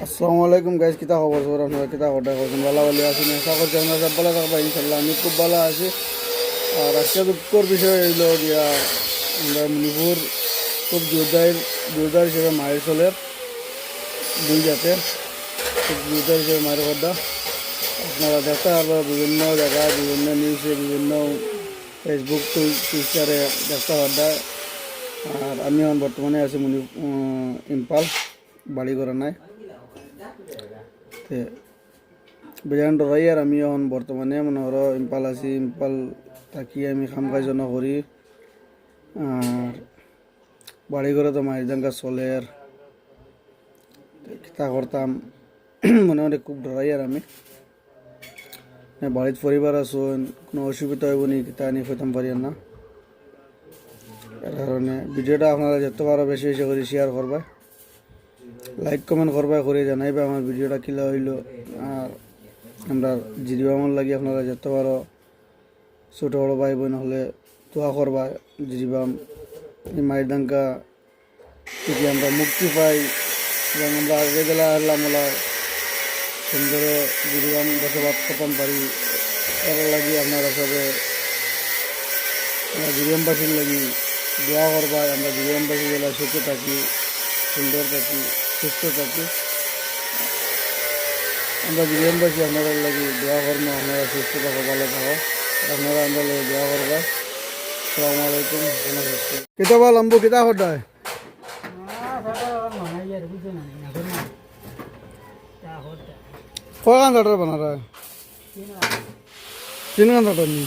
আসসালামু আলাইকুম গাইস, কিতা খবর? আপনারা কিতা খবর করছেন? ভালো ভালো আছেন? আশা করছি আপনারা সব ভালো থাকবেন ইনশাল্লাহ। আমি খুব ভালো আছি। আর আজকে দুঃখর বিষয় হইল গিয়া আমরা মণিপুর খুব জোরদার হিসেবে মায়ের চলের দুই জাতে খুব জোরদার হিসেবে মায়ের কথা আপনারা দেখতে পারবেন বিভিন্ন জায়গায়, বিভিন্ন নিউজে, বিভিন্ন ফেসবুক টুইটারে দেখতে পারবেন। আর আমি এখন বর্তমানে আছি ইম্পাল, বাড়ি করে নাই বিরান ডরাই। আর আমি এখন বর্তমানে মনে করো ইম্পাল আছি। ইম্পাল থাকি আমি কাম কাজ করি। আর বাড়ি করে তো মায়ের দাঙ্গা চলে। আর কিতা করতাম মনে মনে খুব ডরাই। আর আমি বাড়িতে পরিবার আছো, কোনো অসুবিধা হইব নি কিতা আনি হইতাম পারি না। এর কারণে ভিডিওটা আপনারা যত পারো বেশি বেশি করে শেয়ার করবা, লাইক কমেন্ট করবা, করে জানাইবা আমার ভিডিওটা কিলা হইল। আর আমরা জিরিবামন লাগি আপনারা যত পারো ছোটো বড়ো ভাই বোন হলে দোয়া করবা। জিরিবাম এই মায়ের দাঙ্কা থেকে আমরা মুক্তি পাই এবং আমরা আগে গেলে আল্লাহ মোলা সুন্দর জিরিবাম বসবাস করতাম পারি। এর লাগি আপনারা সবে আমরা জিরিবামবাসীর লাগি দোয়া করবা। আমরা জিরিবামবাসী গেলে সুখে থাকি, সুন্দর থাকি, সুস্থ থাকি। আমরা জীবনবাসী আপনারা লাগি দোয়া করবো, আপনারা সুস্থ থাকো, ভালো থাকো। আপনারা আমরা লাগে দোয়া করবা। আসসালামু আলাইকুম। কিতাবা লম্বু কিতা হটায় কয় গান বানা রা 3 গান নি